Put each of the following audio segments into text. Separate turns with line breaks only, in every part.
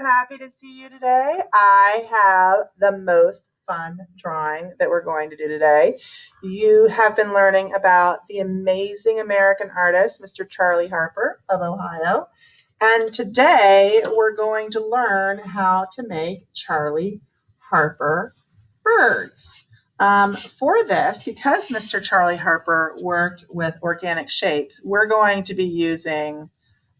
happy to see you today. I have the most fun drawing that we're going to do today. You have been learning about the amazing American artist, Mr. Charley Harper of Ohio. And today we're going to learn how to make Charley Harper birds. For this, because Mr. Charley Harper worked with organic shapes, we're going to be using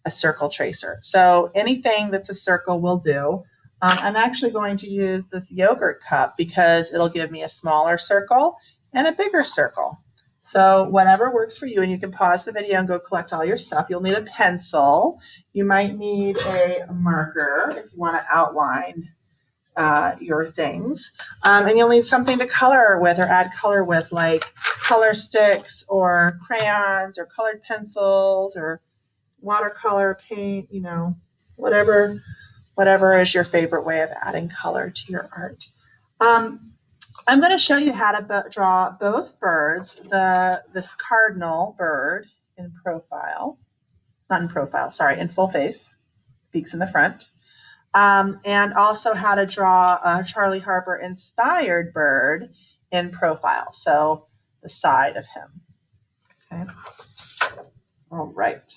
a circle tracer. So anything that's a circle will do. I'm actually going to use this yogurt cup because it'll give me a smaller circle and a bigger circle. So whatever works for you, and you can pause the video and go collect all your stuff. You'll need a pencil. You might need a marker if you want to outline your things. And you'll need something to color with or add color with, like color sticks or crayons or colored pencils or watercolor paint, whatever is your favorite way of adding color to your art. I'm going to show you how to draw both birds, this cardinal bird in full face, beaks in the front, and also how to draw a Charley Harper inspired bird in profile, so the side of him. Okay. All right.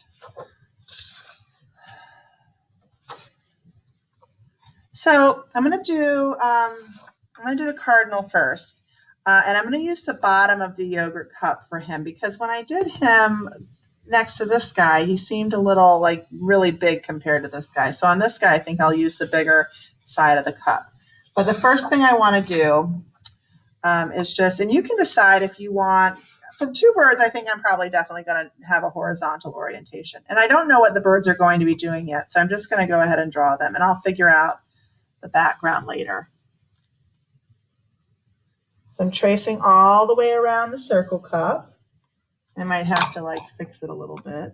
So I'm going to do the cardinal first, and I'm going to use the bottom of the yogurt cup for him because when I did him next to this guy, he seemed a little really big compared to this guy. So on this guy, I think I'll use the bigger side of the cup. But the first thing I want to do is and you can decide if you want. For two birds, I think I'm probably definitely going to have a horizontal orientation. And I don't know what the birds are going to be doing yet, so I'm just going to go ahead and draw them, and I'll figure out the background later. So I'm tracing all the way around the circle cup. I might have to fix it a little bit.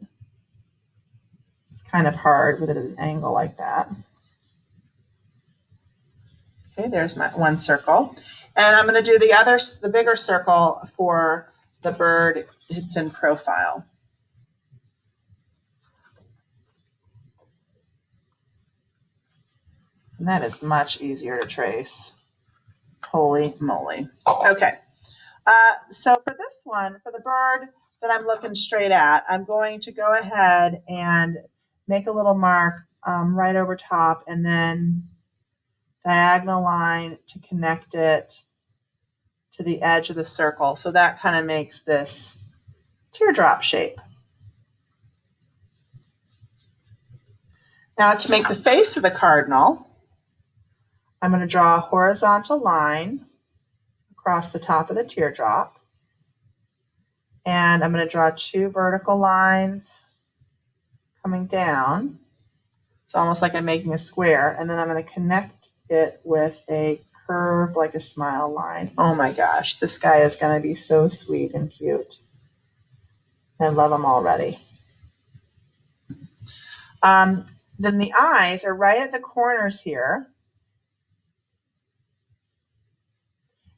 It's kind of hard with it at an angle like that. Okay, there's my one circle. And I'm going to do the bigger circle for the bird. It's in profile. And that is much easier to trace. Holy moly. Okay. So for this one, for the bird that I'm looking straight at, I'm going to go ahead and make a little mark right over top and then diagonal line to connect it to the edge of the circle. So that kind of makes this teardrop shape. Now to make the face of the cardinal, I'm going to draw a horizontal line across the top of the teardrop. And I'm going to draw two vertical lines coming down. It's almost like I'm making a square. And then I'm going to connect it with a curve, like a smile line. Oh my gosh, this guy is going to be so sweet and cute. I love him already. Then the eyes are right at the corners here.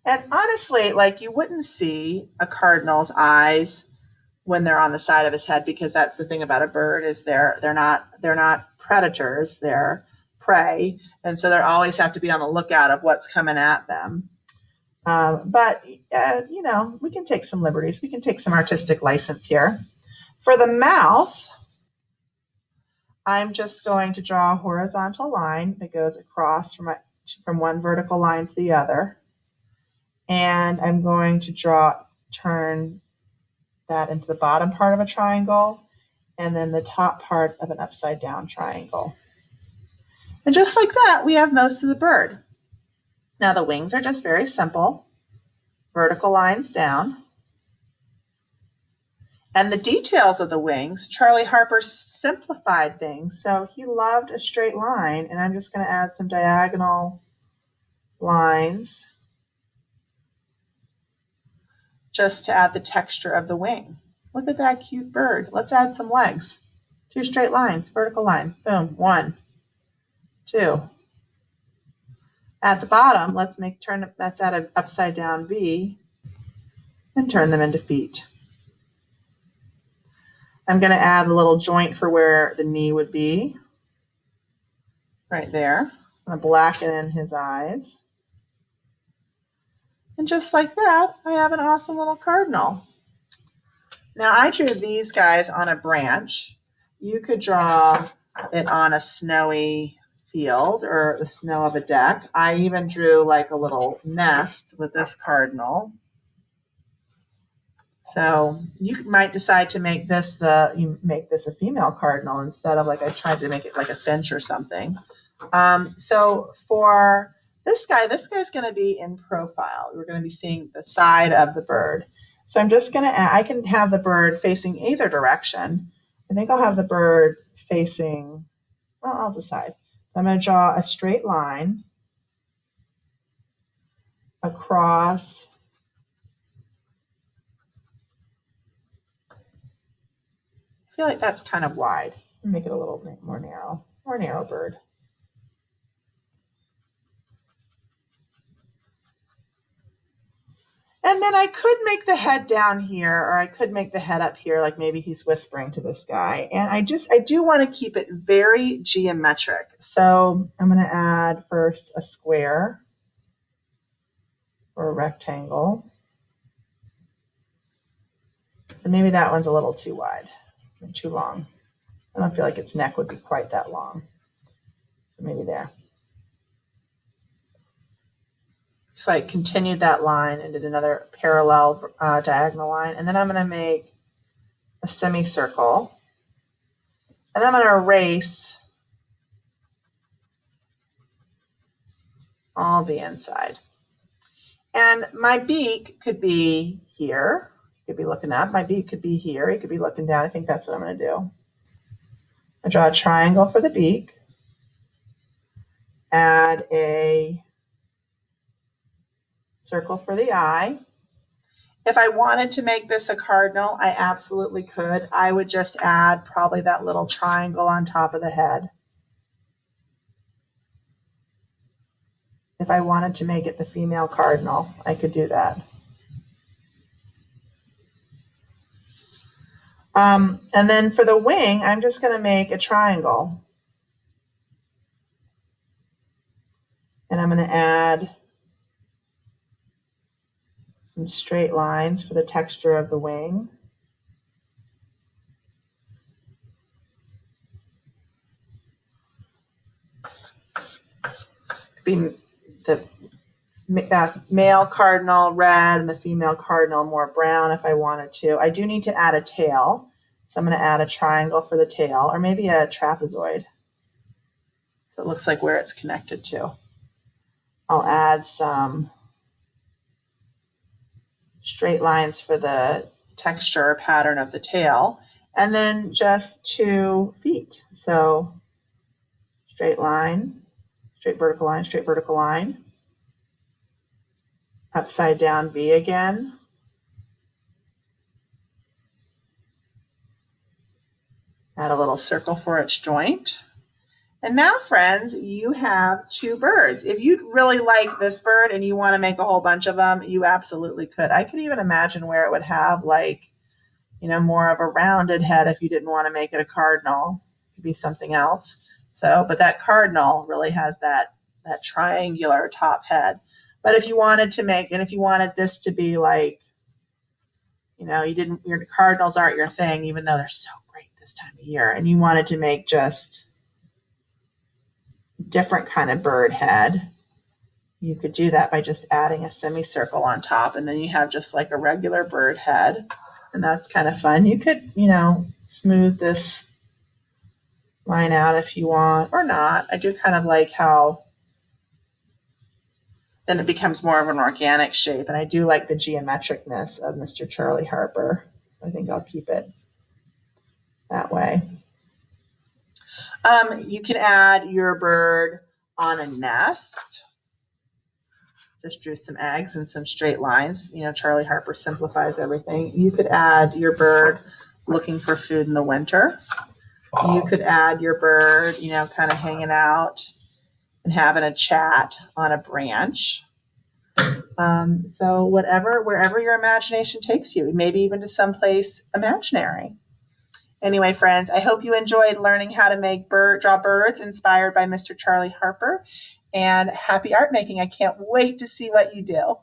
And honestly, you wouldn't see a cardinal's eyes when they're on the side of his head, because that's the thing about a bird is they're not predators, they're prey, and so they always have to be on the lookout of what's coming at them. But we can take some liberties. We can take some artistic license here. For the mouth, I'm just going to draw a horizontal line that goes across from one vertical line to the other. And I'm going to turn that into the bottom part of a triangle and then the top part of an upside down triangle. And just like that, we have most of the bird. Now the wings are just very simple, vertical lines down. And the details of the wings, Charley Harper simplified things. So he loved a straight line, and I'm just going to add some diagonal lines just to add the texture of the wing. Look at that cute bird. Let's add some legs. Two straight lines, vertical lines. Boom. 1, 2. At the bottom, let's add an upside down V and turn them into feet. I'm going to add a little joint for where the knee would be. right there. I'm going to blacken in his eyes. And just like that, I have an awesome little cardinal. Now I drew these guys on a branch. You could draw it on a snowy field or the snow of a deck. I even drew like a little nest with this cardinal. So you might decide to make this a female cardinal instead of like I tried to make it like a finch or something. So for this guy's going to be in profile. We're going to be seeing the side of the bird. So I'm just going to I can have the bird facing either direction. I think I'll have the bird facing, well, I'll decide. I'm going to draw a straight line across I feel like that's kind of wide. Make it a little bit more narrow bird. And then I could make the head down here, or I could make the head up here, like maybe he's whispering to this guy. And I do want to keep it very geometric. So I'm going to add first a square or a rectangle. And maybe that one's a little too wide and too long. I don't feel like its neck would be quite that long. So maybe there. So I continued that line and did another parallel diagonal line. And then I'm going to make a semicircle. And then I'm going to erase all the inside. And my beak could be here. You could be looking up. My beak could be here. You could be looking down. I think that's what I'm going to do. I draw a triangle for the beak. Add a circle for the eye. If I wanted to make this a cardinal, I absolutely could. I would just add probably that little triangle on top of the head. If I wanted to make it the female cardinal, I could do that. And then for the wing, I'm just going to make a triangle. And I'm going to add some straight lines for the texture of the wing. Be the male cardinal red and the female cardinal more brown if I wanted to. I do need to add a tail. So I'm going to add a triangle for the tail, or maybe a trapezoid. So it looks like where it's connected to. I'll add some straight lines for the texture or pattern of the tail, and then just 2 feet. So straight line, straight vertical line, upside down V again. Add a little circle for its joint. And now, friends, you have 2 birds. If you'd really like this bird and you want to make a whole bunch of them, you absolutely could. I could even imagine where it would have more of a rounded head if you didn't want to make it a cardinal. It could be something else. So, but that cardinal really has that triangular top head. But if you wanted this to be like, your cardinals aren't your thing, even though they're so great this time of year, and you wanted to make just different kind of bird head, you could do that by just adding a semicircle on top, and then you have just like a regular bird head, and that's kind of fun. You could, smooth this line out if you want, or not. I do kind of like how then it becomes more of an organic shape, and I do like the geometricness of Mr. Charley Harper. So I think I'll keep it that way. You can add your bird on a nest. Just drew some eggs and some straight lines. Charley Harper simplifies everything. You could add your bird looking for food in the winter. You could add your bird, kind of hanging out and having a chat on a branch. So wherever your imagination takes you, maybe even to someplace imaginary. Anyway, friends, I hope you enjoyed learning how to draw birds inspired by Mr. Charley Harper. And happy art making. I can't wait to see what you do.